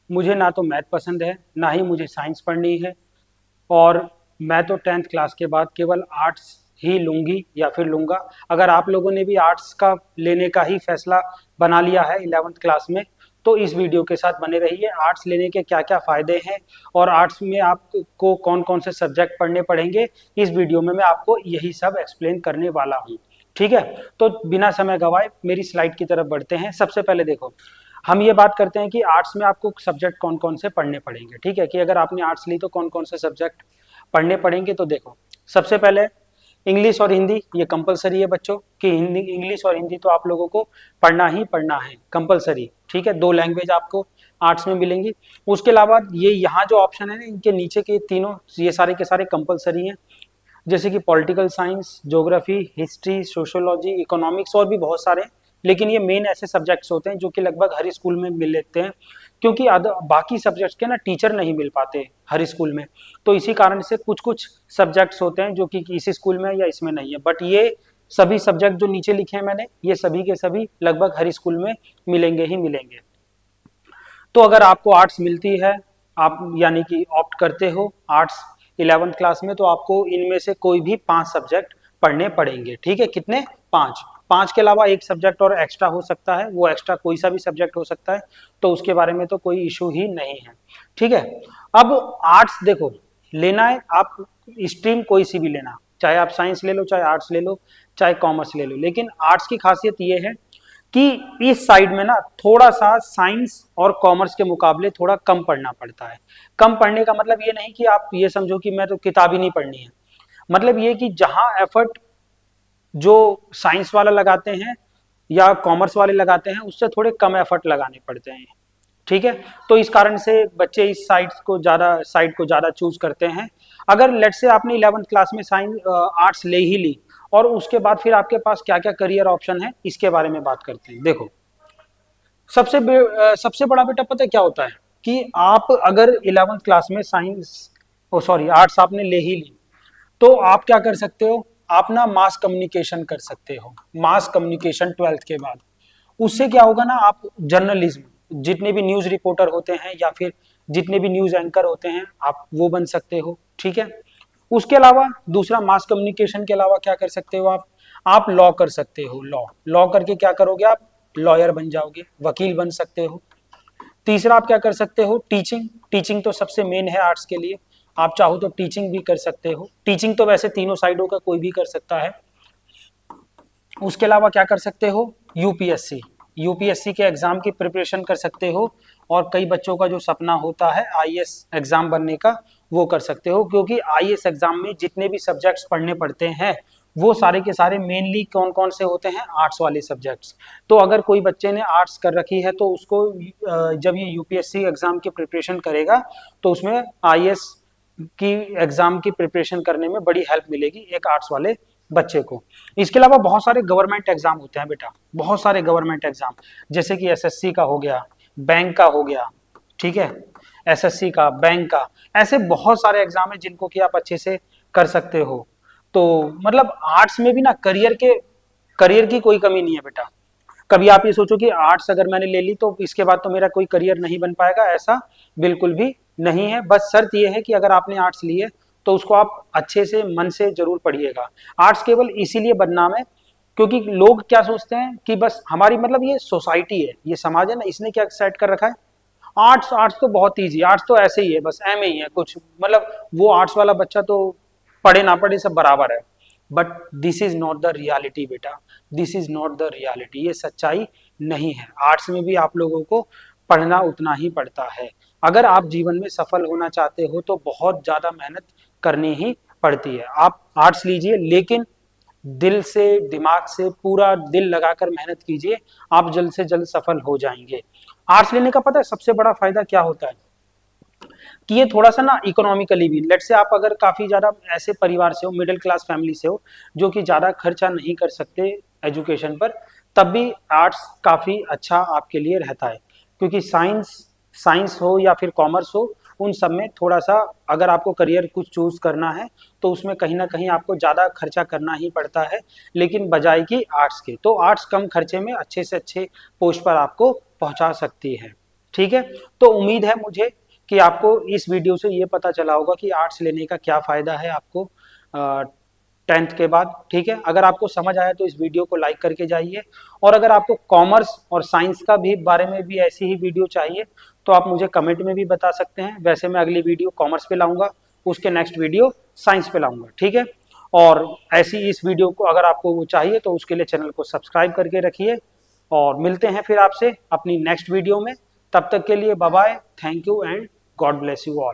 मुझे ना तो मैथ पसंद है, ना ही मुझे साइंस पढ़नी है, और मैं तो 10th क्लास के बाद केवल आर्ट्स ही लूंगी या फिर लूंगा। अगर आप लोगों ने भी आर्ट्स का लेने का ही फैसला बना लिया है 11th क्लास में, तो इस वीडियो के साथ बने रहिए। आर्ट्स लेने के क्या क्या फायदे हैं और आर्ट्स में आपको कौन कौन से सब्जेक्ट पढ़ने पड़ेंगे, इस वीडियो में मैं आपको यही सब एक्सप्लेन करने वाला हूँ। ठीक है, तो बिना समय गवाए मेरी स्लाइड की तरफ बढ़ते हैं। सबसे पहले देखो, हम ये बात करते हैं कि आर्ट्स में आपको सब्जेक्ट कौन कौन से पढ़ने पड़ेंगे। ठीक है, कि अगर आपने आर्ट्स ली तो कौन कौन से सब्जेक्ट पढ़ने पड़ेंगे। तो देखो, सबसे पहले इंग्लिश और हिंदी, ये कंपलसरी है बच्चों कि हिंदी, इंग्लिश और हिंदी तो आप लोगों को पढ़ना ही पढ़ना है, कंपलसरी। ठीक है, 2 लैंग्वेज आपको आर्ट्स में मिलेंगी। उसके अलावा ये यहाँ जो ऑप्शन है ना, इनके नीचे के तीनों, ये सारे के सारे कंपलसरी हैं, जैसे कि political science, geography, history, sociology, economics, और भी बहुत सारे। लेकिन ये मेन ऐसे सब्जेक्ट्स होते हैं जो कि लगभग हर स्कूल में मिल लेते हैं, क्योंकि बाकी सब्जेक्ट्स के ना टीचर नहीं मिल पाते हर स्कूल में। तो इसी कारण से कुछ कुछ सब्जेक्ट्स होते हैं जो कि इस स्कूल में या इसमें नहीं है, बट ये सभी सब्जेक्ट जो नीचे लिखे हैं मैंने, ये सभी के सभी लगभग हर स्कूल में मिलेंगे ही मिलेंगे। तो अगर आपको आर्ट्स मिलती है, आप यानी कि ऑप्ट करते हो आर्ट्स 11th क्लास में, तो आपको इनमें से कोई भी 5 सब्जेक्ट पढ़ने पड़ेंगे। ठीक है, कितने? 5। 5 के अलावा एक सब्जेक्ट और एक्स्ट्रा हो सकता है, वो एक्स्ट्रा कोई सा भी सब्जेक्ट हो सकता है, तो उसके बारे में तो कोई इशू ही नहीं है। ठीक है, अब आर्ट्स देखो, लेना है आप स्ट्रीम कोई सी भी लेना, चाहे आप साइंस ले लो, चाहे आर्ट्स ले लो, चाहे कॉमर्स ले लो, लेकिन आर्ट्स की खासियत ये है कि इस साइड में ना थोड़ा सा साइंस और कॉमर्स के मुकाबले थोड़ा कम पढ़ना पड़ता है। कम पढ़ने का मतलब ये नहीं कि आप ये समझो कि मैं तो किताब ही नहीं पढ़नी है, मतलब ये कि जहां एफर्ट जो साइंस वाला लगाते हैं या कॉमर्स वाले लगाते हैं, उससे थोड़े कम एफर्ट लगाने पड़ते हैं। ठीक है, तो इस कारण से बच्चे इस साइड को ज्यादा चूज करते हैं। अगर लेट से आपने 11th क्लास में साइंस आर्ट्स ले ही ली, और उसके बाद फिर आपके पास क्या क्या करियर ऑप्शन है, इसके बारे में बात करते हैं। देखो, सबसे बड़ा बेटा पता है क्या होता है कि आप अगर 11th क्लास में साइंस, ओ सॉरी, आर्ट्स आपने ले ही ली, तो आप क्या कर सकते हो, आप ना मास कम्युनिकेशन कर सकते हो। मास कम्युनिकेशन 12th के बाद, उससे क्या होगा ना, आप जर्नलिज्म, जितने भी न्यूज रिपोर्टर होते हैं या फिर जितने भी न्यूज एंकर होते हैं, आप वो बन सकते हो। ठीक है, उसके अलावा दूसरा, मास कम्युनिकेशन के अलावा क्या कर सकते हो आप लॉ कर सकते हो। लॉ लॉ करके क्या करोगे, आप लॉयर बन जाओगे, वकील बन सकते हो। तीसरा आप क्या कर सकते हो, टीचिंग। टीचिंग तो सबसे मेन है आर्ट्स के लिए, आप चाहो तो टीचिंग भी कर सकते हो। टीचिंग तो वैसे तीनों साइडों का कोई भी कर सकता है। उसके अलावा क्या कर सकते हो, यूपीएससी। यूपीएससी के एग्जाम की प्रिपरेशन कर सकते हो, और कई बच्चों का जो सपना होता है आईएएस एग्जाम बनने का, वो कर सकते हो, क्योंकि आईएएस एग्जाम में जितने भी सब्जेक्ट्स पढ़ने पड़ते हैं, वो सारे के सारे मेनली कौन कौन से होते हैं, आर्ट्स वाले सब्जेक्ट्स। तो अगर कोई बच्चे ने आर्ट्स कर रखी है, तो उसको जब ये यूपीएससी एग्जाम की प्रिपरेशन करेगा, तो उसमें आईएएस की एग्जाम की प्रिपरेशन करने में बड़ी हेल्प मिलेगी एक आर्ट्स वाले बच्चे को। इसके अलावा बहुत सारे गवर्नमेंट एग्जाम होते हैं बेटा, बहुत सारे गवर्नमेंट एग्जाम, जैसे कि एसएससी का हो गया, बैंक का हो गया। ठीक है, एसएससी का, बैंक का, ऐसे बहुत सारे एग्जाम है जिनको कि आप अच्छे से कर सकते हो। तो मतलब आर्ट्स में भी ना करियर की कोई कमी नहीं है बेटा। कभी आप ये सोचो कि आर्ट्स अगर मैंने ले ली तो इसके बाद तो मेरा कोई करियर नहीं बन पाएगा, ऐसा बिल्कुल भी नहीं है। बस शर्त यह है कि अगर आपने आर्ट्स ली है, तो उसको आप अच्छे से मन से जरूर पढ़िएगा। आर्ट्स केवल इसीलिए बदनाम है क्योंकि लोग क्या सोचते हैं कि बस हमारी, मतलब ये सोसाइटी है, ये समाज है ना, इसने क्या सेट कर रखा है, आर्ट्स आर्ट्स तो बहुत ईजी, आर्ट्स तो ऐसे ही है, बस एम ही है कुछ, मतलब वो आर्ट्स वाला बच्चा तो पढ़े ना पढ़े सब बराबर है। But this is not the reality बेटा, this is not the reality, ये सच्चाई नहीं है। आर्ट्स में भी आप लोगों को पढ़ना उतना ही पड़ता है। अगर आप जीवन में सफल होना चाहते हो तो बहुत ज्यादा मेहनत करनी ही पड़ती है। आप आर्ट्स लीजिए, लेकिन दिल से, दिमाग से, पूरा दिल लगाकर मेहनत कीजिए, आप जल्द से जल्द सफल हो जाएंगे। आर्ट्स लेने का पता है सबसे बड़ा फायदा क्या होता है कि ये थोड़ा सा ना इकोनॉमिकली भी, लेट से आप अगर काफी ज्यादा ऐसे परिवार से हो, मिडिल क्लास फैमिली से हो, जो कि ज्यादा खर्चा नहीं कर सकते एजुकेशन पर, तब भी आर्ट्स काफी अच्छा आपके लिए रहता है। क्योंकि साइंस साइंस हो या फिर कॉमर्स हो, उन सब में थोड़ा सा अगर आपको करियर कुछ चूज करना है, तो उसमें कहीं ना कहीं आपको ज्यादा खर्चा करना ही पड़ता है, लेकिन बजाय कि आर्ट्स के, तो आर्ट्स कम खर्चे में अच्छे से अच्छे पोस्ट पर आपको पहुंचा सकती है। ठीक है, तो उम्मीद है मुझे कि आपको इस वीडियो से ये पता चला होगा कि आर्ट्स लेने का क्या फायदा है आपको 10th के बाद। ठीक है, अगर आपको समझ आया तो इस वीडियो को लाइक करके जाइए, और अगर आपको कॉमर्स और साइंस का भी बारे में भी ऐसी ही वीडियो चाहिए तो आप मुझे कमेंट में भी बता सकते हैं। वैसे मैं अगली वीडियो कॉमर्स पे लाऊंगा, उसके नेक्स्ट वीडियो साइंस पे लाऊंगा। ठीक है, और ऐसी इस वीडियो को अगर आपको वो चाहिए तो उसके लिए चैनल को सब्सक्राइब करके रखिए, और मिलते हैं फिर आपसे अपनी नेक्स्ट वीडियो में। तब तक के लिए bye bye, thank you and God bless you all.